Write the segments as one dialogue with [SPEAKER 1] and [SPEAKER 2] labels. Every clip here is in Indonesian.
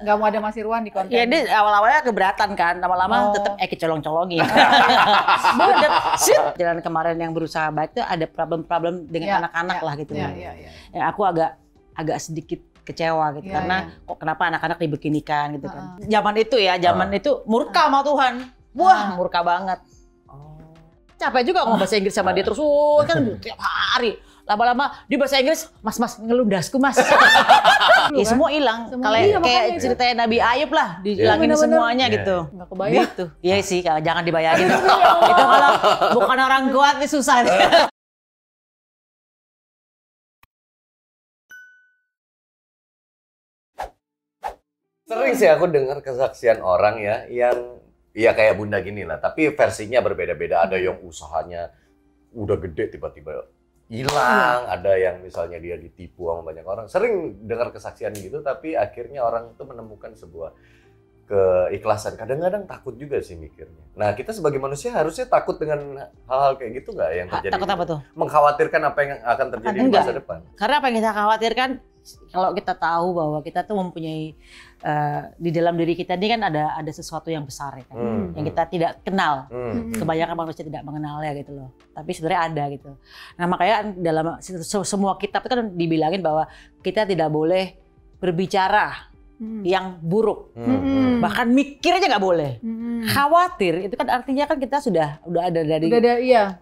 [SPEAKER 1] nggak mau ada Mas Irwan di konten.
[SPEAKER 2] Ya dia awal-awalnya keberatan kan, lama-lama tetap kecolong-colongin. Jalan kemarin yang berusaha baik tuh ada problem-problem dengan anak-anak lah gitu. Ya, aku agak sedikit kecewa gitu karena kok kenapa anak-anak dibeginikan gitu kan. Zaman itu murka sama Tuhan. Wah, murka banget. Capek juga ngomong bahasa Inggris sama dia terus kan tiap hari. Lama-lama di bahasa Inggris, mas ngelundasku mas. Ya semua hilang. Kayak ceritanya Nabi Ayub lah, dihilangin semuanya gitu.
[SPEAKER 1] Nggak kebayang.
[SPEAKER 2] Gitu. Iya sih, jangan dibayangin. Itu kalau bukan orang kuat ini susah.
[SPEAKER 3] Sering sih aku dengar kesaksian orang ya yang ya kayak Bunda gini lah, tapi versinya berbeda-beda. Ada yang usahanya udah gede tiba-tiba hilang, ada yang misalnya dia ditipu sama banyak orang. Sering dengar kesaksian gitu, tapi akhirnya orang itu menemukan sebuah keikhlasan. Kadang-kadang takut juga sih mikirnya. Nah, kita sebagai manusia harusnya takut dengan hal-hal kayak gitu nggak yang terjadi?
[SPEAKER 2] Takut apa tuh?
[SPEAKER 3] Mengkhawatirkan apa yang akan terjadi di masa depan.
[SPEAKER 2] Karena apa yang kita khawatirkan, kalau kita tahu bahwa kita tuh mempunyai di dalam diri kita ini kan ada sesuatu yang besar ya kan, yang kita tidak kenal. Kebanyakan manusia tidak mengenalnya gitu loh. Tapi sebenarnya ada gitu. Nah makanya dalam semua kitab itu kan dibilangin bahwa kita tidak boleh berbicara yang buruk, bahkan mikir aja nggak boleh. Khawatir itu kan artinya kan kita udah ada dari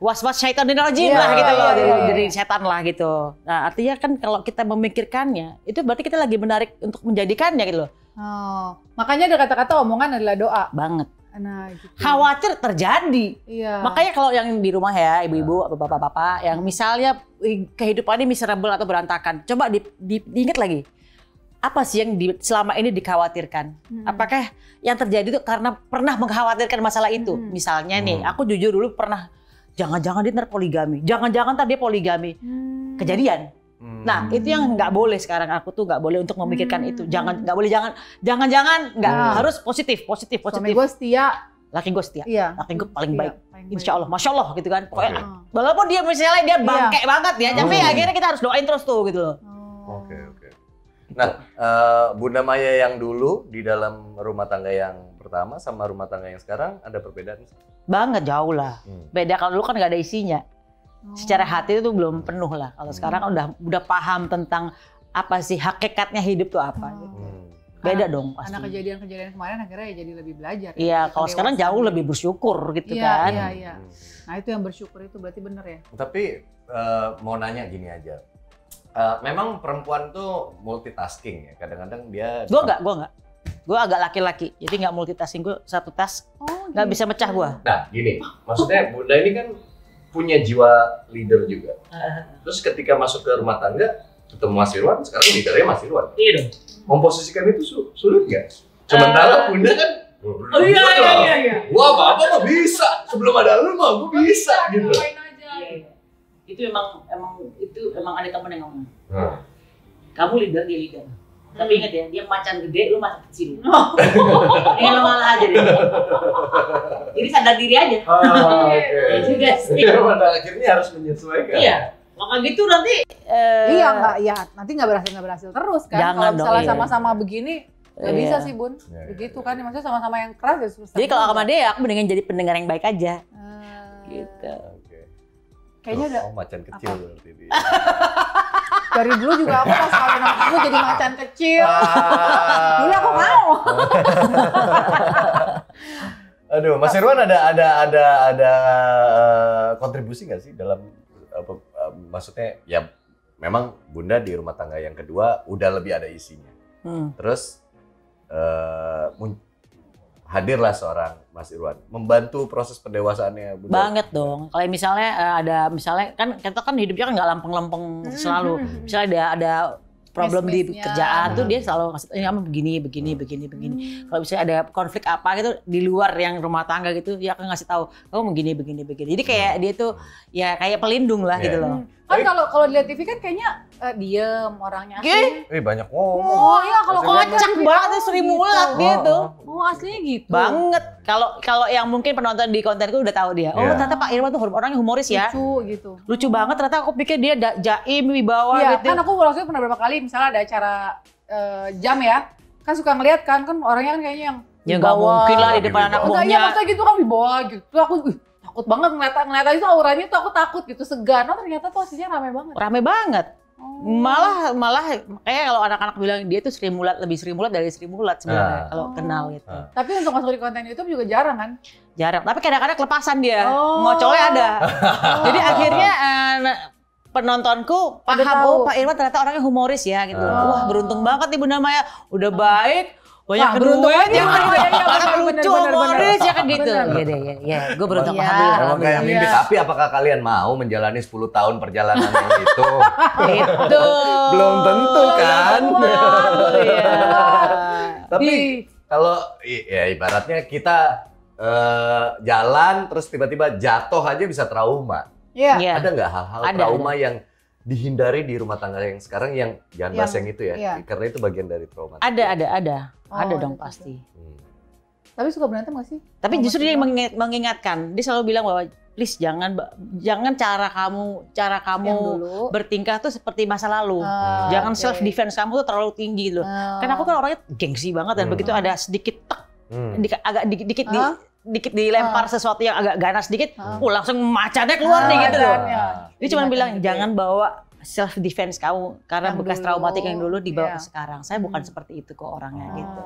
[SPEAKER 2] was-was syaitanir rajim lah gitu loh, dari setan lah gitu. Nah artinya kan kalau kita memikirkannya itu berarti kita lagi menarik untuk menjadikannya gitu loh.
[SPEAKER 1] Oh, makanya ada kata-kata omongan adalah doa.
[SPEAKER 2] Banget.
[SPEAKER 1] Nah, gitu.
[SPEAKER 2] Khawatir terjadi.
[SPEAKER 1] Iya.
[SPEAKER 2] Makanya kalau yang di rumah ya, ibu-ibu, bapak-bapak, yang misalnya kehidupannya miserable atau berantakan, coba diingat lagi. Apa sih yang selama ini dikhawatirkan? Apakah yang terjadi itu karena pernah mengkhawatirkan masalah itu? Misalnya nih, aku jujur dulu pernah, jangan-jangan dia ntar poligami, jangan-jangan ntar dia poligami. Kejadian. Nah itu yang nggak boleh sekarang, aku tuh nggak boleh untuk memikirkan itu. Jangan nggak harus positif.
[SPEAKER 1] Suami gue setia,
[SPEAKER 2] laki gue setia, laki gue paling baik, insya Allah, masya Allah gitu kan. Pokoknya walaupun dia misalnya dia bangke banget ya, tapi akhirnya kita harus doain terus tuh gitu loh.
[SPEAKER 3] Oke. Nah, Bunda Maya yang dulu di dalam rumah tangga yang pertama sama rumah tangga yang sekarang ada perbedaan?
[SPEAKER 2] Banget, jauh lah. Beda, kalau dulu kan nggak ada isinya. Secara hati itu belum penuh lah. Kalau sekarang udah paham tentang apa sih hakikatnya hidup tuh apa. Beda dong pasti.
[SPEAKER 1] Karena kejadian-kejadian kemarin akhirnya ya jadi lebih belajar.
[SPEAKER 2] Iya, kalau sekarang jauh lebih bersyukur gitu kan.
[SPEAKER 1] Iya. Nah itu yang bersyukur itu berarti bener ya.
[SPEAKER 3] Tapi mau nanya gini aja. Memang perempuan tuh multitasking ya. Kadang-kadang dia...
[SPEAKER 2] Gue enggak. Gue agak laki-laki, jadi nggak multitasking. Gue satu tas, nggak bisa mecah gue.
[SPEAKER 3] Nah gini, maksudnya Bunda ini kan punya jiwa leader juga. Terus ketika masuk ke rumah tangga, ketemu Mas Irwan, sekarang leadernya Mas Irwan.
[SPEAKER 2] Iya dong.
[SPEAKER 3] Memposisikan itu sulit nggak? Sementara Bunda kan,
[SPEAKER 2] iya.
[SPEAKER 3] Wah apa mah bisa. Sebelum ada lu mah gue bisa gitu.
[SPEAKER 2] Iya. Itu emang ada temen yang ngomong. Kamu leader, dia leader. Tapi ingat ya, dia macan gede, lu macan kecil. Ini lo ngalah aja deh. Jadi sadar diri aja.
[SPEAKER 3] Oke.
[SPEAKER 2] Juga sih.
[SPEAKER 3] Pada akhirnya harus menyesuaikan.
[SPEAKER 2] Iya. Maka gitu nanti.
[SPEAKER 1] Nanti nggak berhasil terus kan.
[SPEAKER 2] Jangan
[SPEAKER 1] kalau misalnya sama-sama begini, nggak bisa sih Bun. Begitu kan, maksudnya sama-sama yang keras ya susah.
[SPEAKER 2] Jadi kalau sama dia, aku mendingan jadi pendengar yang baik aja. Gitu.
[SPEAKER 1] Kayaknya udah.
[SPEAKER 3] Macan kecil berarti dia.
[SPEAKER 1] Dari dulu juga aku pas kawin sama kamu jadi macan kecil. Dulu aku mau.
[SPEAKER 3] Aduh, Mas Irwan ada kontribusi nggak sih dalam maksudnya ya memang Bunda di rumah tangga yang kedua udah lebih ada isinya. Terus hadirlah seorang Mas Irwan membantu proses pendewasaannya Bunda.
[SPEAKER 2] Banget dong. Kalau misalnya kan kita kan hidupnya kan nggak lempeng-lempeng selalu. Misalnya ada problem di kerjaan tuh dia selalu ngasih kamu begini. Kalau misalnya ada konflik apa gitu di luar yang rumah tangga gitu, dia akan ngasih tahu kamu begini. Jadi kayak dia tuh ya kayak pelindung lah gitu loh.
[SPEAKER 1] Kan kalau dilihat TV kan kayaknya diem orangnya asli.
[SPEAKER 3] Banyak ngomong.
[SPEAKER 1] Oh iya, kalau
[SPEAKER 2] kocak banget Sri Mulat gitu.
[SPEAKER 1] Oh aslinya gitu.
[SPEAKER 2] Banget. Kalau yang mungkin penonton di kontenku udah tahu dia. Oh ternyata Pak Irwan tuh orangnya humoris ya.
[SPEAKER 1] Lucu gitu.
[SPEAKER 2] Lucu banget, ternyata aku pikir dia jaim, wibawa gitu.
[SPEAKER 1] Iya, kan aku waktu itu pernah berapa kali misalnya ada acara jam ya. kan suka ngeliat kan orangnya kan kayaknya yang
[SPEAKER 2] Ya nggak mungkin lah di depan anak
[SPEAKER 1] enggak, iya
[SPEAKER 2] buahnya.
[SPEAKER 1] maksudnya gitu kan di bawah gitu. Aku takut banget ngeliat itu auranya tuh aku takut gitu, segan. Oh ternyata tuh aslinya rame banget.
[SPEAKER 2] Rame banget.
[SPEAKER 1] Oh.
[SPEAKER 2] Malah kayak kalau anak-anak bilang dia tuh lebih Sri Mulat dari Sri Mulat sebenarnya kalau kenal gitu.
[SPEAKER 1] Tapi untuk masuk di konten YouTube juga jarang kan?
[SPEAKER 2] Jarang, tapi kadang-kadang kelepasan dia.
[SPEAKER 1] Oh.
[SPEAKER 2] Ngocolnya ada. Jadi akhirnya penontonku
[SPEAKER 1] Udah
[SPEAKER 2] paham,
[SPEAKER 1] tahu.
[SPEAKER 2] Pak Irwan ternyata orangnya humoris ya gitu.
[SPEAKER 3] Oh.
[SPEAKER 2] Wah, beruntung banget nih Bunda Maya. Udah baik, banyak
[SPEAKER 1] beruntung
[SPEAKER 2] duit,
[SPEAKER 1] aja.
[SPEAKER 2] ya kan?
[SPEAKER 1] Iya,
[SPEAKER 2] Anak
[SPEAKER 1] bener,
[SPEAKER 2] lucu,
[SPEAKER 1] bener,
[SPEAKER 2] humoris ya kan
[SPEAKER 1] bener.
[SPEAKER 2] gitu.
[SPEAKER 1] Bener.
[SPEAKER 2] Iya, gue beruntung
[SPEAKER 1] Iya.
[SPEAKER 2] alhamdulillah.
[SPEAKER 3] Emang kayak mimpi.
[SPEAKER 1] Iya.
[SPEAKER 3] Tapi apakah kalian mau menjalani 10 tahun perjalanan yang itu?
[SPEAKER 2] Gitu.
[SPEAKER 3] Belum tentu kan?
[SPEAKER 2] Iya.
[SPEAKER 3] Tapi kalau ya ibaratnya kita jalan terus tiba-tiba jatuh aja bisa trauma.
[SPEAKER 1] Iya.
[SPEAKER 2] Iya.
[SPEAKER 3] Ada nggak hal-hal
[SPEAKER 2] Ada,
[SPEAKER 3] trauma yang dihindari di rumah tangga yang sekarang yang jangan bahas yang itu ya?
[SPEAKER 1] iya.
[SPEAKER 3] Karena itu bagian dari trauma.
[SPEAKER 2] Ada.
[SPEAKER 1] Oh,
[SPEAKER 2] Ada
[SPEAKER 1] ada
[SPEAKER 2] dong
[SPEAKER 1] juga.
[SPEAKER 2] pasti.
[SPEAKER 1] Tapi suka berantem gak sih?
[SPEAKER 2] Tapi
[SPEAKER 1] Oh,
[SPEAKER 2] justru dia
[SPEAKER 1] maksudnya?
[SPEAKER 2] mengingatkan. Dia selalu bilang bahwa please jangan cara kamu
[SPEAKER 1] Yang dulu.
[SPEAKER 2] bertingkah tuh seperti masa lalu. Jangan
[SPEAKER 1] oke.
[SPEAKER 2] self defense kamu tuh terlalu tinggi gitu. Karena aku kan orangnya gengsi banget dan begitu ada sedikit agak dikit dilempar sesuatu yang agak ganas sedikit, langsung macannya keluar nih gitu loh.
[SPEAKER 1] macannya.
[SPEAKER 2] Dia cuma
[SPEAKER 1] Macan
[SPEAKER 2] bilang
[SPEAKER 1] gitu
[SPEAKER 2] jangan bawa self defense kamu karena
[SPEAKER 1] Yang
[SPEAKER 2] bekas
[SPEAKER 1] dulu,
[SPEAKER 2] traumatik yang dulu dibawa
[SPEAKER 1] iya.
[SPEAKER 2] ke sekarang. Saya bukan seperti itu kok orangnya gitu.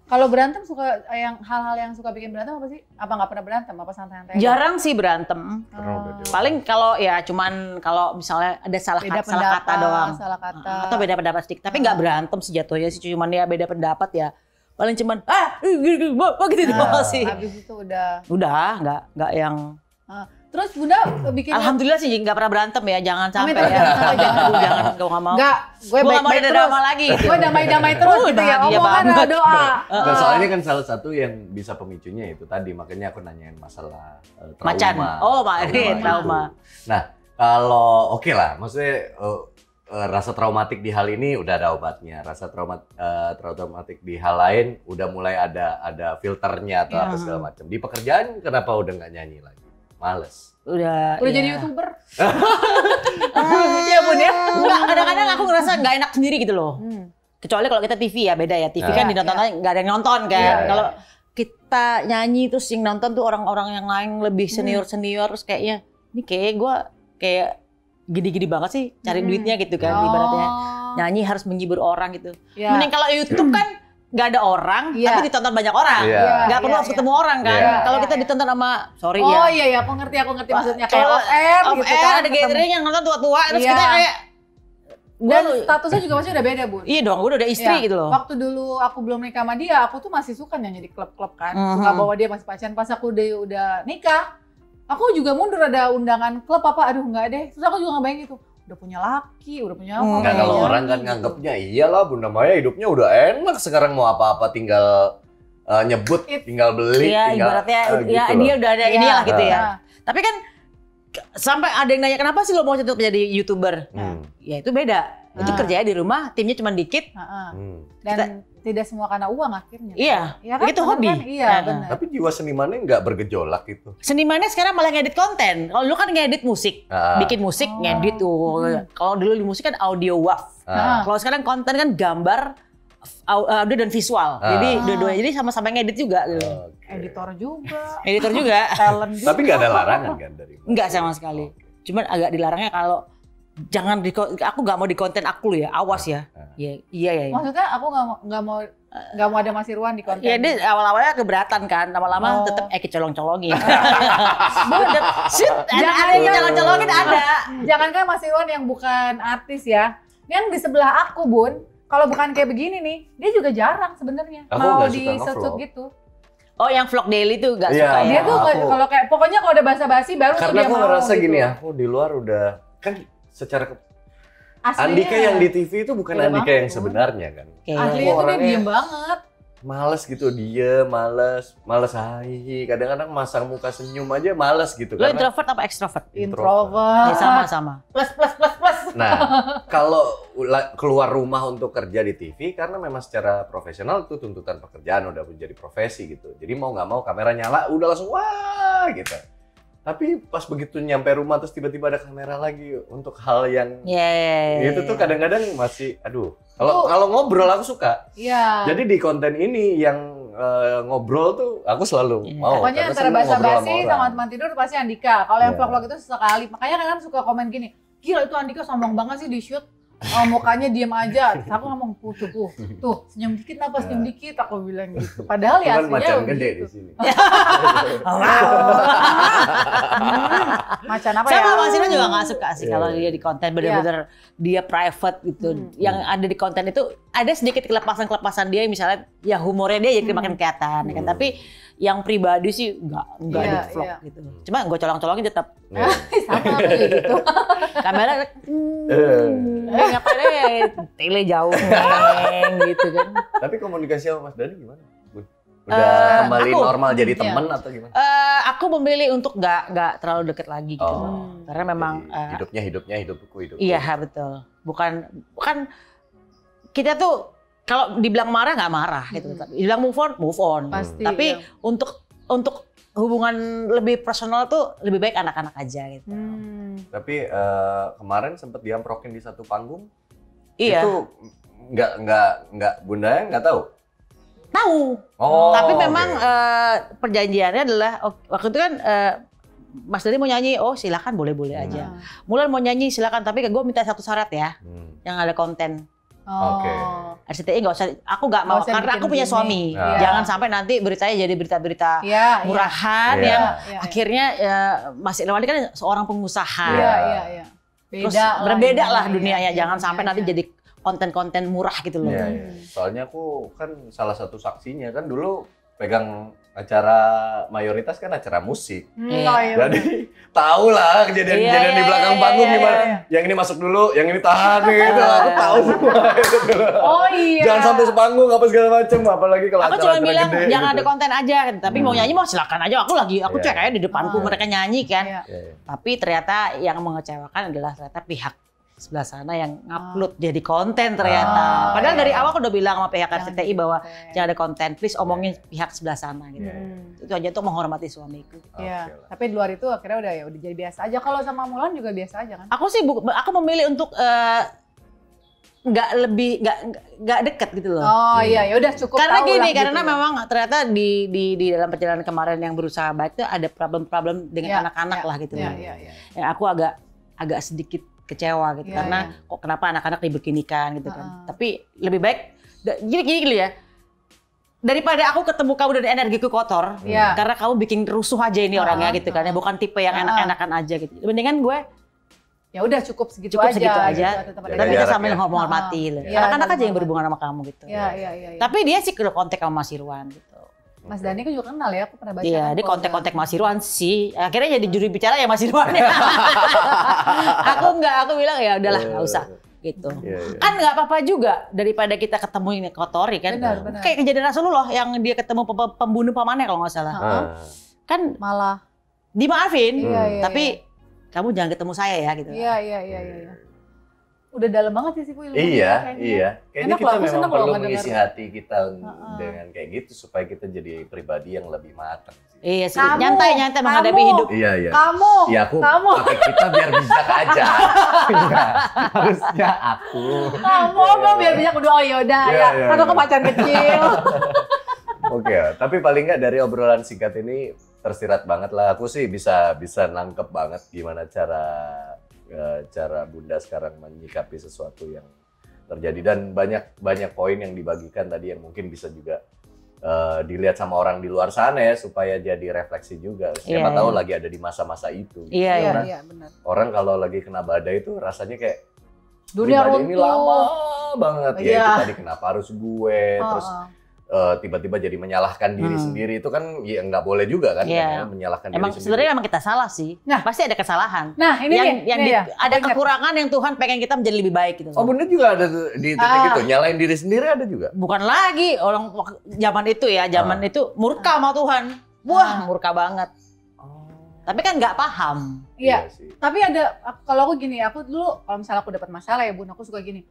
[SPEAKER 1] Kalau berantem suka hal-hal yang suka bikin berantem apa sih? Apa nggak pernah berantem? Apa santai-santai? aja?
[SPEAKER 2] Jarang sih berantem.
[SPEAKER 3] Karena udah dewasa.
[SPEAKER 2] Paling kalau ya cuman kalau misalnya ada salah
[SPEAKER 1] Beda
[SPEAKER 2] kata doang.
[SPEAKER 1] Salah kata.
[SPEAKER 2] Atau beda pendapat sedikit. Tapi nggak berantem sih jatuhnya sih, cuman ya beda pendapat ya. Paling cuman gitu doang sih.
[SPEAKER 1] Habis itu udah.
[SPEAKER 2] Udah, nggak yang.
[SPEAKER 1] Terus Bunda bikin.
[SPEAKER 2] Alhamdulillah sih nggak pernah berantem ya, jangan
[SPEAKER 1] Amin,
[SPEAKER 2] sampai ya.
[SPEAKER 1] jangan sampai, jangan.
[SPEAKER 2] Jangan, gue nggak mau.
[SPEAKER 1] Enggak, gue
[SPEAKER 2] Gue nggak mau
[SPEAKER 1] baik-baik
[SPEAKER 2] ada
[SPEAKER 1] terus.
[SPEAKER 2] drama lagi.
[SPEAKER 1] Gue damai-damai terus gitu ya.
[SPEAKER 2] Bahagia
[SPEAKER 1] Omongan
[SPEAKER 2] banget.
[SPEAKER 1] doa.
[SPEAKER 3] Nah, soalnya kan salah satu yang bisa pemicunya itu tadi, makanya aku nanyain masalah trauma.
[SPEAKER 2] Macan. Oh, trauma.
[SPEAKER 3] Nah, kalau oke lah, maksudnya rasa traumatik di hal ini udah ada obatnya. Rasa traumatik di hal lain udah mulai ada filternya atau apa segala macam. Di pekerjaan kenapa udah nggak nyanyi lagi? Males.
[SPEAKER 2] Udah
[SPEAKER 1] Jadi
[SPEAKER 2] ya.
[SPEAKER 1] YouTuber.
[SPEAKER 2] Iya Bun ya. Enggak, kadang-kadang aku ngerasa nggak enak sendiri gitu loh. Kecuali kalau kita TV ya beda ya. TV kan ditontonnya nggak ada yang nonton kan.
[SPEAKER 3] Iya,
[SPEAKER 2] Kalau kita nyanyi terus yang nonton tuh orang-orang yang lain lebih senior terus kayaknya ini kayak gue kayak gede-gede banget sih cari duitnya gitu kan ibaratnya. Nyanyi harus menghibur orang gitu.
[SPEAKER 1] Ya.
[SPEAKER 2] Mending kalau YouTube kan nggak ada orang
[SPEAKER 1] Iya.
[SPEAKER 2] tapi ditonton banyak orang.
[SPEAKER 3] Iya.
[SPEAKER 2] Nggak perlu harus ketemu orang kan.
[SPEAKER 3] Iya.
[SPEAKER 2] Kalau
[SPEAKER 1] Iya,
[SPEAKER 2] kita
[SPEAKER 1] iya.
[SPEAKER 2] ditonton sama sorry
[SPEAKER 1] Oh
[SPEAKER 2] ya.
[SPEAKER 1] iya, aku ngerti maksudnya kayak
[SPEAKER 2] Kalau
[SPEAKER 1] off air
[SPEAKER 2] off
[SPEAKER 1] gitu
[SPEAKER 2] air
[SPEAKER 1] kan.
[SPEAKER 2] ada gathering yang nonton tua-tua terus
[SPEAKER 1] Iya.
[SPEAKER 2] kita kayak
[SPEAKER 1] Dan statusnya juga pasti udah beda, Bun.
[SPEAKER 2] iya dong, gue udah istri
[SPEAKER 1] Iya.
[SPEAKER 2] gitu loh.
[SPEAKER 1] Waktu dulu aku belum nikah sama dia, aku tuh masih suka nyanyi di klub-klub kan. Suka bawa dia masih pacaran. Pas aku udah nikah, aku juga mundur ada undangan klub apa, aduh enggak deh. Terus aku juga ngebayang gitu, udah punya laki, udah punya apa.
[SPEAKER 3] Enggak, kalau
[SPEAKER 1] gitu.
[SPEAKER 3] orang kan nganggapnya iyalah Bunda Maya hidupnya udah enak, sekarang mau apa-apa tinggal nyebut, tinggal beli,
[SPEAKER 2] Iya,
[SPEAKER 3] tinggal
[SPEAKER 2] ibaratnya ya
[SPEAKER 3] gitu
[SPEAKER 2] dia
[SPEAKER 3] loh.
[SPEAKER 2] udah ada
[SPEAKER 1] Iya.
[SPEAKER 2] inilah gitu ya.
[SPEAKER 1] Nah.
[SPEAKER 2] Tapi kan sampai ada yang nanya kenapa sih lo mau jadi YouTuber? Ya itu beda. Itu kerjanya di rumah, timnya cuma dikit.
[SPEAKER 1] Dan tidak semua karena uang akhirnya.
[SPEAKER 2] Iya,
[SPEAKER 1] Iya kan?
[SPEAKER 2] itu
[SPEAKER 1] Bener
[SPEAKER 2] hobi.
[SPEAKER 1] kan? Iya,
[SPEAKER 2] Nah,
[SPEAKER 1] benar.
[SPEAKER 3] Tapi jiwa senimannya nggak bergejolak gitu.
[SPEAKER 2] Senimannya sekarang malah ngedit konten. Kalau dulu kan ngedit musik, bikin musik, ngedit tuh. Kalau dulu di musik kan audio WAV. Kalau sekarang konten kan gambar, audio dan visual. Jadi dua-duanya jadi sama-sama ngedit juga gitu.
[SPEAKER 1] Editor juga,
[SPEAKER 2] Editor juga.
[SPEAKER 1] talent juga.
[SPEAKER 3] Tapi nggak ada larangan kan dari
[SPEAKER 2] Enggak sama sekali. Cuman agak dilarangnya kalau jangan aku nggak mau di konten aku ya, awas ya. Iya ya.
[SPEAKER 1] Maksudnya aku nggak mau ada Mas Irwan di konten.
[SPEAKER 2] Ya dia awal-awalnya keberatan kan, lama-lama tetap colong-colongin. Ada yang colong-colongin ada.
[SPEAKER 1] Jangankan Mas Irwan yang bukan artis ya, yang di sebelah aku Bun, kalau bukan kayak begini nih, dia juga jarang sebenarnya
[SPEAKER 3] Aku
[SPEAKER 1] mau
[SPEAKER 3] nggak
[SPEAKER 1] di
[SPEAKER 3] suka
[SPEAKER 1] shoot
[SPEAKER 3] nge-vlog.
[SPEAKER 1] gitu.
[SPEAKER 2] Oh yang vlog daily tuh gak
[SPEAKER 3] Iya,
[SPEAKER 2] suka ya?
[SPEAKER 1] Dia tuh
[SPEAKER 3] aku-
[SPEAKER 1] kalau kayak pokoknya kalau udah basa-basi baru tuh
[SPEAKER 3] Karena
[SPEAKER 1] dia
[SPEAKER 3] aku
[SPEAKER 1] mau
[SPEAKER 3] ngerasa
[SPEAKER 1] gitu.
[SPEAKER 3] gini ya, aku di luar udah kan secara
[SPEAKER 1] Aslinya,
[SPEAKER 3] Andika yang di TV itu bukan
[SPEAKER 1] beda
[SPEAKER 3] Andika
[SPEAKER 1] banget,
[SPEAKER 3] yang
[SPEAKER 1] Bun.
[SPEAKER 3] sebenarnya kan.
[SPEAKER 2] Kayak-
[SPEAKER 1] Aslinya tuh dia
[SPEAKER 3] orangnya-
[SPEAKER 1] diem banget.
[SPEAKER 3] Males gitu dia, males hai. Kadang-kadang masang muka senyum aja males gitu.
[SPEAKER 2] Lo introvert apa extrovert?
[SPEAKER 1] Introvert.
[SPEAKER 2] Ya sama-sama.
[SPEAKER 1] Plus.
[SPEAKER 3] Nah, kalau keluar rumah untuk kerja di TV, karena memang secara profesional itu tuntutan pekerjaan udah menjadi profesi gitu. Jadi mau nggak mau kamera nyala, udah langsung wah gitu. Tapi pas begitu nyampe rumah terus tiba-tiba ada kamera lagi untuk hal yang
[SPEAKER 2] Iya.
[SPEAKER 3] itu tuh kadang-kadang masih aduh. Kalau ngobrol aku suka.
[SPEAKER 1] Iya.
[SPEAKER 3] Jadi di konten ini yang ngobrol tuh aku selalu mau.
[SPEAKER 1] Pokoknya
[SPEAKER 3] karena
[SPEAKER 1] antara
[SPEAKER 3] seneng ngobrol
[SPEAKER 1] basa-basi sama
[SPEAKER 3] orang.
[SPEAKER 1] teman tidur pasti Andika. Kalau yang vlog-vlog itu sesekali. Makanya kan suka komen gini, gila itu Andika sombong banget sih di shoot. Mukanya diem aja. Terus aku ngomong tuh senyum dikit apa senyum dikit aku bilang gitu. Padahal ya
[SPEAKER 3] Cuman
[SPEAKER 1] aslinya
[SPEAKER 3] macan gede
[SPEAKER 1] begitu.
[SPEAKER 3] di sini.
[SPEAKER 1] Macan apa
[SPEAKER 2] Sama
[SPEAKER 1] ya?
[SPEAKER 2] Mas Ino juga nggak suka sih
[SPEAKER 3] Iya,
[SPEAKER 2] kalau
[SPEAKER 3] iya.
[SPEAKER 2] dia di konten bener-bener dia private gitu. Yang ada di konten itu ada sedikit kelepasan-kelepasan dia, misalnya ya humornya dia jadi makin kelihatan, ya kan. Tapi yang pribadi sih nggak
[SPEAKER 1] Iya,
[SPEAKER 2] di vlog
[SPEAKER 1] iya.
[SPEAKER 2] gitu. Cuma gue colong-colongin tetap
[SPEAKER 1] Sama kayak gitu.
[SPEAKER 2] kamera ngapain ya tele jauh gitu kan.
[SPEAKER 3] Tapi komunikasi sama Mas Dhani gimana? Udah kembali
[SPEAKER 2] aku-
[SPEAKER 3] normal jadi teman atau gimana?
[SPEAKER 2] Aku memilih untuk nggak terlalu deket lagi gitu.
[SPEAKER 3] Oh.
[SPEAKER 2] Karena memang
[SPEAKER 3] Jadi hidupku.
[SPEAKER 2] iya betul. Bukan kita tuh kalau dibilang marah nggak marah gitu. Dibilang move on.
[SPEAKER 1] Pasti.
[SPEAKER 2] Tapi
[SPEAKER 1] iya.
[SPEAKER 2] untuk hubungan lebih personal tuh lebih baik anak-anak aja gitu.
[SPEAKER 3] Tapi kemarin sempat diamprokin di satu panggung.
[SPEAKER 2] Iya.
[SPEAKER 3] Itu nggak Bunda nggak tahu.
[SPEAKER 2] Tahu.
[SPEAKER 3] Oh.
[SPEAKER 2] Tapi memang
[SPEAKER 3] oke.
[SPEAKER 2] perjanjiannya adalah waktu itu kan Mas Dhani mau nyanyi, oh silakan boleh-boleh aja. Mulan mau nyanyi silakan, tapi gue minta satu syarat ya, yang ada konten.
[SPEAKER 3] Oke.
[SPEAKER 2] RCTI nggak usah, aku nggak mau
[SPEAKER 1] Nggak usah
[SPEAKER 2] karena
[SPEAKER 1] bikin
[SPEAKER 2] aku punya
[SPEAKER 1] gini.
[SPEAKER 2] suami.
[SPEAKER 3] Iya.
[SPEAKER 2] Jangan sampai nanti beritanya jadi berita-berita
[SPEAKER 1] Iya,
[SPEAKER 2] murahan
[SPEAKER 3] Iya.
[SPEAKER 2] yang
[SPEAKER 1] Iya.
[SPEAKER 2] akhirnya Mas Irwandi kan seorang pengusaha.
[SPEAKER 1] Iya.
[SPEAKER 2] Terus
[SPEAKER 1] Beda
[SPEAKER 2] berbeda lah
[SPEAKER 1] dunianya.
[SPEAKER 2] dunianya, jangan sampai nanti jadi konten-konten murah gitu loh.
[SPEAKER 3] Iya. Soalnya aku kan salah satu saksinya kan dulu pegang acara mayoritas kan acara musik. Jadi tahu lah kejadian-kejadian di belakang panggung gimana. Yang ini masuk dulu, yang ini tahan gitu. Aku tahu semua itu dulu.
[SPEAKER 1] Oh iya.
[SPEAKER 3] Jangan sampai sepanggung apa segala macam, apalagi kalau
[SPEAKER 2] Aku
[SPEAKER 3] acara
[SPEAKER 2] cuma bilang
[SPEAKER 3] gede
[SPEAKER 2] jangan
[SPEAKER 3] gitu.
[SPEAKER 2] ada konten aja, tapi mau nyanyi mau silakan aja. Aku
[SPEAKER 3] Iya.
[SPEAKER 2] cek aja di depanku mereka nyanyi kan.
[SPEAKER 1] Iya.
[SPEAKER 3] Iya.
[SPEAKER 2] Tapi ternyata yang mengecewakan adalah ternyata pihak sebelah sana yang ngupload jadi konten ternyata. Padahal dari awal aku udah bilang sama pihak RCTI bahwa jangan ada konten, please omongin pihak sebelah sana gitu. Itu aja untuk menghormati suamiku.
[SPEAKER 1] Iya.
[SPEAKER 3] Oke lah.
[SPEAKER 1] Tapi di luar itu akhirnya udah jadi biasa aja. Kalau sama Mulan juga biasa aja kan?
[SPEAKER 2] Aku sih aku memilih untuk nggak deket gitu loh.
[SPEAKER 1] Oh iya, ya udah cukup.
[SPEAKER 2] Karena
[SPEAKER 1] tahu
[SPEAKER 2] gini,
[SPEAKER 1] lah
[SPEAKER 2] karena
[SPEAKER 1] gitu ya.
[SPEAKER 2] memang ternyata di dalam perjalanan kemarin yang berusaha baik itu ada problem-problem dengan anak-anak lah gitu.
[SPEAKER 1] Iya.
[SPEAKER 2] Yang aku agak sedikit kecewa gitu
[SPEAKER 1] Iya,
[SPEAKER 2] karena kok kenapa anak-anak dibikinikan gitu kan. Tapi lebih baik gini ya. Daripada aku ketemu kamu dan energiku kotor,
[SPEAKER 1] Iya.
[SPEAKER 2] karena kamu bikin rusuh aja ini orangnya gitu kan, ya bukan tipe yang enak-enakan aja gitu. Mendingan gue
[SPEAKER 1] Ya udah cukup segitu
[SPEAKER 2] cukup
[SPEAKER 1] aja.
[SPEAKER 2] segitu aja,
[SPEAKER 1] Gitu, tetap ada
[SPEAKER 2] dan
[SPEAKER 3] jaga
[SPEAKER 2] kita
[SPEAKER 3] jarak
[SPEAKER 2] sambil
[SPEAKER 3] ya.
[SPEAKER 2] menghormati.
[SPEAKER 1] Iya,
[SPEAKER 2] Anak-anak aja
[SPEAKER 1] saling
[SPEAKER 2] yang berhubungan sama kamu gitu.
[SPEAKER 1] Iya.
[SPEAKER 2] Tapi dia sih kalau kontak sama Mas Irwan gitu.
[SPEAKER 1] Mas Dhani kan juga kenal ya, aku pernah baca.
[SPEAKER 2] Iya,
[SPEAKER 1] kan
[SPEAKER 2] dia
[SPEAKER 1] kalau
[SPEAKER 2] kontak-kontak Mas Irwan sih. Akhirnya jadi juri bicara ya Mas Irwan. Aku bilang ya udahlah nggak usah gitu.
[SPEAKER 3] Iya.
[SPEAKER 2] Kan nggak apa-apa juga daripada kita ketemu ini kotori kan.
[SPEAKER 1] Benar.
[SPEAKER 2] Kayak kejadian Rasulullah yang dia ketemu pembunuh pamannya kalau nggak salah. Kan
[SPEAKER 1] malah.
[SPEAKER 2] dimaafin,
[SPEAKER 1] Iya,
[SPEAKER 2] tapi kamu jangan ketemu saya ya gitu.
[SPEAKER 1] Iya. Udah dalam banget sih Bu ilmunya.
[SPEAKER 3] Iya.
[SPEAKER 1] kayaknya.
[SPEAKER 3] Kayaknya
[SPEAKER 1] Enak
[SPEAKER 3] kita
[SPEAKER 1] loh, aku
[SPEAKER 3] memang
[SPEAKER 1] seneng loh
[SPEAKER 3] perlu
[SPEAKER 1] ngedenger.
[SPEAKER 3] mengisi hati kita dengan kayak gitu supaya kita jadi pribadi yang lebih matang.
[SPEAKER 2] Iya sih,
[SPEAKER 1] Kamu,
[SPEAKER 2] nyantai menghadapi
[SPEAKER 1] kamu.
[SPEAKER 2] hidup.
[SPEAKER 3] Iya.
[SPEAKER 1] Kamu.
[SPEAKER 3] Iya aku
[SPEAKER 1] Kamu.
[SPEAKER 3] pakai kita biar bijak aja. Enggak, harusnya aku.
[SPEAKER 1] Kamu biar bijak udah oh yaudah
[SPEAKER 3] Iya,
[SPEAKER 1] ya.
[SPEAKER 3] iya,
[SPEAKER 1] Kan aku
[SPEAKER 3] iya.
[SPEAKER 1] macan kecil.
[SPEAKER 3] Oke, tapi paling nggak dari obrolan singkat ini tersirat banget lah. Aku sih bisa nangkep banget gimana cara Bunda sekarang menyikapi sesuatu yang terjadi dan banyak poin yang dibagikan tadi yang mungkin bisa juga dilihat sama orang di luar sana ya supaya jadi refleksi juga. Siapa tahu lagi ada di masa-masa itu.
[SPEAKER 2] Iya.
[SPEAKER 1] Iya benar.
[SPEAKER 3] Orang kalau lagi kena badai itu rasanya kayak
[SPEAKER 1] Dunia
[SPEAKER 3] pribadi ini lama
[SPEAKER 1] runtuh.
[SPEAKER 3] banget. Ya
[SPEAKER 1] Iya.
[SPEAKER 3] itu tadi kenapa harus gue terus tiba-tiba jadi menyalahkan diri sendiri itu kan ya nggak boleh juga kan
[SPEAKER 2] Iya.
[SPEAKER 3] kan, menyalahkan
[SPEAKER 2] Emang
[SPEAKER 3] diri
[SPEAKER 2] sebenarnya
[SPEAKER 3] sendiri.
[SPEAKER 2] emang kita salah sih.
[SPEAKER 1] Nah.
[SPEAKER 2] Pasti ada kesalahan.
[SPEAKER 1] Nah ini nih,
[SPEAKER 2] Ada kekurangan yang Tuhan pengen kita menjadi lebih baik gitu.
[SPEAKER 3] Oh Bunda juga ada di titik itu nyalain diri sendiri ada juga.
[SPEAKER 2] Bukan lagi orang zaman itu ya, zaman itu murka sama Tuhan. Wah, murka banget. Tapi kan nggak paham.
[SPEAKER 1] Iya.
[SPEAKER 3] Sih.
[SPEAKER 1] Tapi ada kalau aku gini, aku dulu kalau misalnya aku dapat masalah ya Bun, aku suka gini.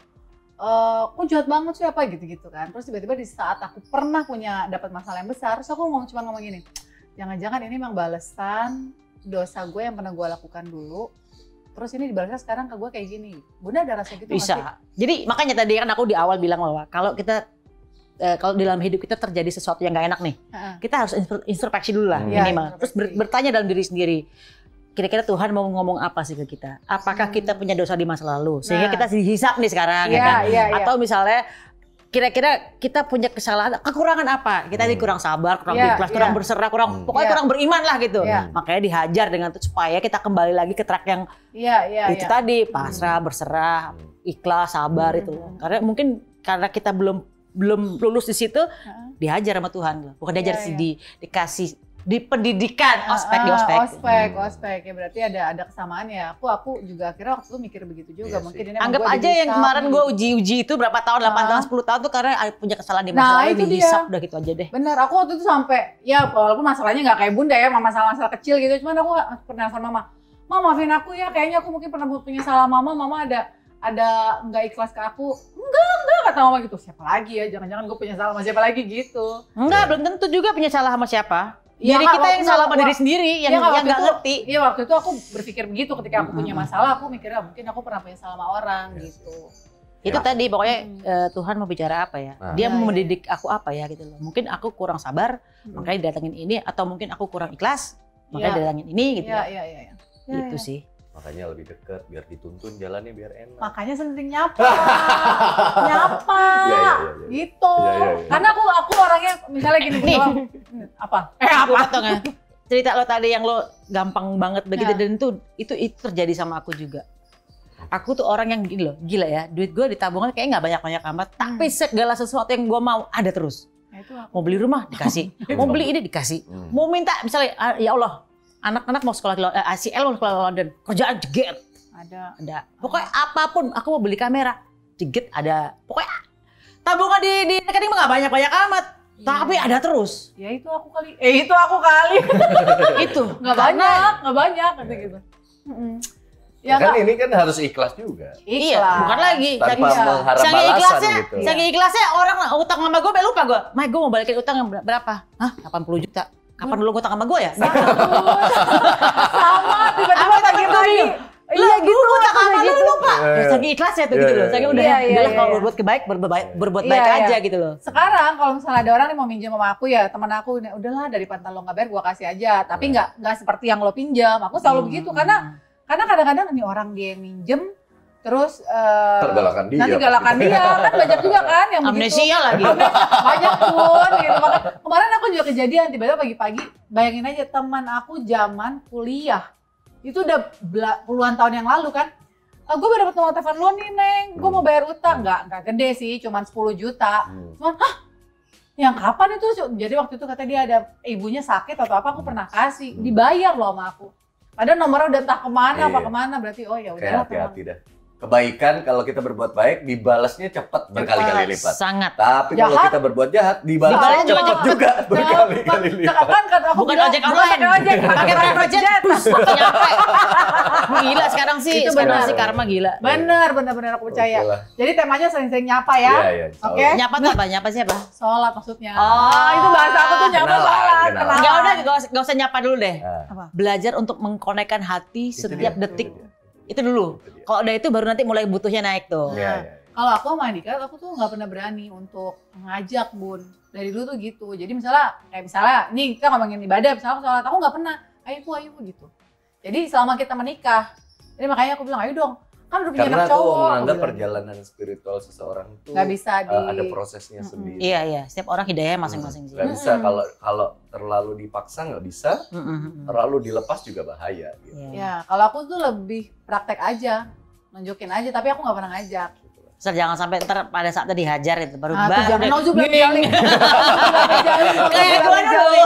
[SPEAKER 1] Kok jahat banget sih apa gitu-gitu kan. Terus tiba-tiba di saat aku pernah dapat masalah yang besar, terus aku cuma ngomong gini, jangan-jangan ini memang balasan dosa gue yang pernah gue lakukan dulu, terus ini dibalasnya sekarang ke gue kayak gini. Bunda ada rasa gitu nggak sih?
[SPEAKER 2] Bisa. Jadi makanya tadi kan aku di awal bilang bahwa kalau kita kalau di dalam hidup kita terjadi sesuatu yang gak enak nih, kita harus introspeksi dulu lah minimal. Terus bertanya dalam diri sendiri, kira-kira Tuhan mau ngomong apa sih ke kita? Apakah kita punya dosa di masa lalu? Sehingga kita dihisap nih sekarang, ya kan? Atau misalnya kira-kira kita punya kesalahan, kekurangan apa? Kita ini kurang sabar, kurang ikhlas, kurang berserah, pokoknya kurang beriman lah gitu. Makanya dihajar dengan itu supaya kita kembali lagi ke track yang itu tadi, pasrah, berserah, ikhlas, sabar itu. Karena mungkin karena kita belum lulus di situ, dihajar sama Tuhan. Bukan diajar sih, dikasih di pendidikan, ospek
[SPEAKER 1] ya, berarti ada kesamaan ya. Aku juga akhirnya waktu itu mikir begitu juga. Mungkin ini
[SPEAKER 2] anggap aja yang kemarin gue uji itu berapa tahun, 8 tahun, 10 tahun tuh karena punya kesalahan di masa lalu, dihisap udah gitu aja deh.
[SPEAKER 1] Bener, aku waktu itu sampai ya walaupun masalahnya nggak kayak Bunda ya, masalah-masalah kecil gitu, cuman aku pernah nelfon Mama, maafin aku ya, kayaknya aku mungkin pernah punya salah Mama ada nggak ikhlas ke aku. Enggak kata Mama gitu. Siapa lagi ya, jangan-jangan gue punya salah sama siapa lagi gitu.
[SPEAKER 2] Enggak, belum tentu juga punya salah sama siapa. Jadi kita yang salah sama diri sendiri, yang nggak ngerti.
[SPEAKER 1] Iya, waktu itu aku berpikir begitu ketika aku punya masalah, aku mikirnya mungkin aku pernah punya salah sama orang gitu.
[SPEAKER 2] Itu tadi pokoknya Tuhan mau bicara apa ya? Dia mau mendidik aku apa ya gitu loh. Mungkin aku kurang sabar, makanya didatengin ini, atau mungkin aku kurang ikhlas, makanya didatengin ini gitu.
[SPEAKER 1] Iya.
[SPEAKER 2] Gitu sih.
[SPEAKER 3] Makanya lebih dekat, biar dituntun jalannya biar enak.
[SPEAKER 1] Makanya sering nyapa, gitu. Karena aku orangnya misalnya gini, apa?
[SPEAKER 2] Potong ya. Cerita lo tadi yang lo gampang banget begitu dan itu terjadi sama aku juga. Aku tuh orang yang gini loh, gila ya. Duit gue di tabungan kayaknya nggak banyak-banyak amat, tapi segala sesuatu yang gue mau ada terus. Mau beli rumah dikasih, mau beli ini dikasih, mau minta misalnya, ya Allah. Anak-anak mau sekolah si El mau sekolah di London, kerjaan jeget. Ada. Pokoknya apapun, aku mau beli kamera, jeget ada. Pokoknya tabungan di rekening mah nggak banyak-banyak amat, tapi ada terus.
[SPEAKER 1] Ya itu aku kali. Itu nggak banyak gitu.
[SPEAKER 3] Ya kan ini kan harus ikhlas juga.
[SPEAKER 2] Iya, bukan lagi.
[SPEAKER 3] Tanpa mengharap balasan gitu.
[SPEAKER 2] Saking ikhlasnya orang utang sama gue, lupa gue. Mai gue mau balikin utang berapa? Hah? 80 juta. Kapan dulu ngutang sama gue ya?
[SPEAKER 1] Sama, tiba-tiba pagi-pagi.
[SPEAKER 2] Iya gitu, ngutang sama lu lupa. Saking ikhlasnya tuh gitu loh. Saking udah kalau berbuat baik aja gitu loh.
[SPEAKER 1] Sekarang kalau misalnya ada orang yang mau minjem sama aku ya, teman aku, udahlah dari pantal lo nggak bayar gue kasih aja. Tapi nggak seperti yang lo pinjam. Aku selalu begitu karena kadang-kadang nih orang dia yang minjem, terus
[SPEAKER 3] tergalakan dia.
[SPEAKER 1] Nanti galakan dia, kan banyak juga kan yang begitu.
[SPEAKER 2] Amnesia lagi.
[SPEAKER 1] Banyak pun gitu. Kemarin aku juga kejadian, tiba-tiba pagi-pagi, bayangin aja teman aku zaman kuliah. Itu udah puluhan tahun yang lalu kan. Gue baru dapat nomor telepon lo nih, Neng. Gue mau bayar utang. Nggak gede sih, cuman 10 juta. Cuman, yang kapan itu? Jadi waktu itu kata dia ada ibunya sakit atau apa, aku pernah kasih. Dibayar loh sama aku. Padahal nomornya udah entah kemana, berarti ya udah.
[SPEAKER 3] Hati-hati dah. Kebaikan kalau kita berbuat baik dibalasnya cepat berkali-kali lipat.
[SPEAKER 2] Sangat.
[SPEAKER 3] Tapi kalau kita berbuat jahat dibalasnya cepat juga berkali-kali lipat.
[SPEAKER 1] Kan aku
[SPEAKER 2] bukan ojek online, pakai ojek, nyampe. Gila sekarang sih, karma gila.
[SPEAKER 1] Bener aku percaya. Jadi temanya sering-sering nyapa ya. Oke.
[SPEAKER 2] Nyapa tuh apa? Nyapa siapa?
[SPEAKER 1] Sholat maksudnya. Itu bahasa aku tuh nyapa sholat.
[SPEAKER 2] Ya udah, gak usah nyapa dulu deh. Belajar untuk mengkonekkan hati setiap detik. Itu dulu. Kalau udah itu baru nanti mulai butuhnya naik tuh.
[SPEAKER 1] Kalau aku sama Andika, aku tuh nggak pernah berani untuk ngajak Bun. Dari dulu tuh gitu. Jadi misalnya, nih kita ngomongin ibadah, misalnya sholat, aku nggak pernah. Ayo gitu. Jadi selama kita menikah, jadi makanya aku bilang, ayo dong. Kan udah punya anak cowok.
[SPEAKER 3] Karena aku menganggap perjalanan spiritual seseorang tuh
[SPEAKER 1] nggak bisa
[SPEAKER 3] ada prosesnya sendiri.
[SPEAKER 2] Iya. Setiap orang hidayahnya masing-masing sih.
[SPEAKER 3] Nggak bisa kalau terlalu dipaksa nggak bisa, terlalu dilepas juga bahaya. Gitu.
[SPEAKER 1] Ya, kalau aku tuh lebih praktek aja, nunjukin aja, tapi aku nggak pernah ngajak.
[SPEAKER 2] Jangan sampai ntar pada saatnya dihajar itu baru
[SPEAKER 1] jangan mau juga jaling.
[SPEAKER 2] Kayak gua dulu.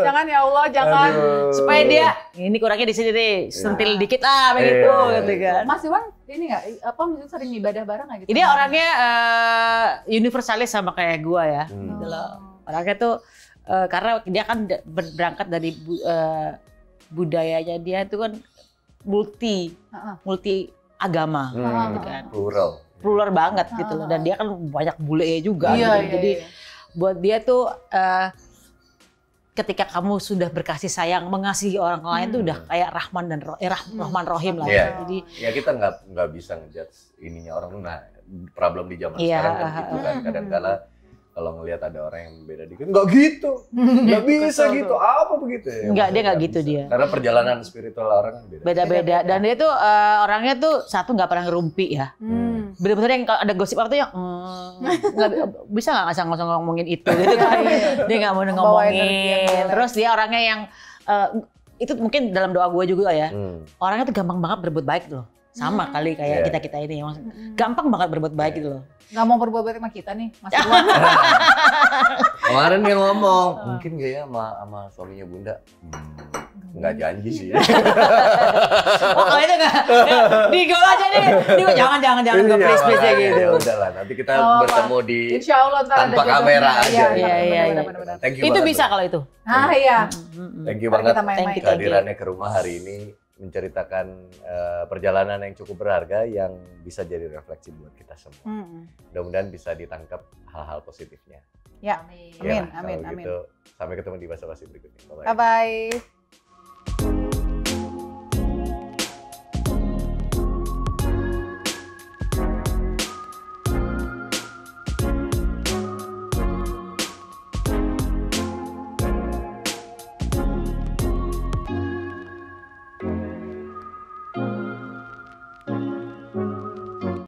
[SPEAKER 1] Jangan ya Allah, jangan.
[SPEAKER 2] Supaya dia ini kurangnya di sini deh, sentil dikit begitu gitu kan.
[SPEAKER 1] Mas Iwan ini nggak misalnya sering ibadah bareng nggak gitu?
[SPEAKER 2] Dia orangnya universalis sama kayak gua ya. Gitu loh. Orangnya tuh karena dia kan berangkat dari budayanya dia itu kan multi agama, gitu kan. Plural banget gitu loh. Dan dia kan banyak bule juga. Gitu. Jadi buat dia tuh ketika kamu sudah berkasih sayang, mengasihi orang lain tuh udah kayak Rahman dan Rahman Rohim lah.
[SPEAKER 3] Iya.
[SPEAKER 2] Jadi
[SPEAKER 3] Ya kita nggak bisa ngejudge ininya orang. Nah, problem di zaman
[SPEAKER 2] Iya,
[SPEAKER 3] sekarang kan gitu kan. Kadang-kala kalau ngelihat ada orang yang beda dikit, nggak gitu, nggak bisa
[SPEAKER 1] Betul,
[SPEAKER 3] gitu,
[SPEAKER 1] tuh.
[SPEAKER 3] apa begitu ya?
[SPEAKER 2] Enggak, dia nggak
[SPEAKER 3] Nggak
[SPEAKER 2] gitu
[SPEAKER 3] bisa.
[SPEAKER 2] dia.
[SPEAKER 3] Karena perjalanan spiritual orang kan beda.
[SPEAKER 2] beda-beda. Dan dia tuh orangnya tuh satu nggak pernah ngerumpi ya. Bener-bener yang kalau ada gosip apa tuh yang nggak bisa nggak ngasih ngomongin itu gitu kan. Dia nggak mau
[SPEAKER 1] Membawa energi yang
[SPEAKER 2] ngomongin.
[SPEAKER 1] jelek.
[SPEAKER 2] Terus dia orangnya yang itu mungkin dalam doa gue juga ya. Orangnya tuh gampang banget berbuat baik loh. Sama kali kayak
[SPEAKER 3] Iya.
[SPEAKER 2] kita ini. Gampang banget berbuat baik gitu loh.
[SPEAKER 1] Nggak mau berbuat baik sama kita nih, Mas Iwan.
[SPEAKER 3] Kemarin dia ngomong, mungkin gak ya sama suaminya Bunda? Nggak janji sih.
[SPEAKER 2] Oh kalau itu nggak, di gol aja nih. Jangan
[SPEAKER 3] Iya,
[SPEAKER 2] please ya
[SPEAKER 3] makanya,
[SPEAKER 2] gitu.
[SPEAKER 3] ya udahlah, nanti kita bertemu di
[SPEAKER 1] Insya Allah ntar ada
[SPEAKER 3] tanpa
[SPEAKER 1] jodohnya.
[SPEAKER 3] kamera aja.
[SPEAKER 1] Iya,
[SPEAKER 2] Iya.
[SPEAKER 1] benar-benar.
[SPEAKER 3] Thank you
[SPEAKER 2] Itu
[SPEAKER 3] banget,
[SPEAKER 2] bisa
[SPEAKER 3] Bro.
[SPEAKER 2] kalau itu.
[SPEAKER 1] Ah iya.
[SPEAKER 3] Thank you
[SPEAKER 1] Ntar
[SPEAKER 3] banget
[SPEAKER 1] kita main-main.
[SPEAKER 3] kehadirannya ke rumah hari ini, menceritakan perjalanan yang cukup berharga yang bisa jadi refleksi buat kita semua. Mudah-mudahan bisa ditangkap hal-hal positifnya.
[SPEAKER 1] Ya,
[SPEAKER 3] Ya,
[SPEAKER 1] amin,
[SPEAKER 3] kalau
[SPEAKER 1] amin.
[SPEAKER 3] gitu, sampai ketemu di bahasa basi berikutnya. Bye-bye.
[SPEAKER 1] Bye-bye.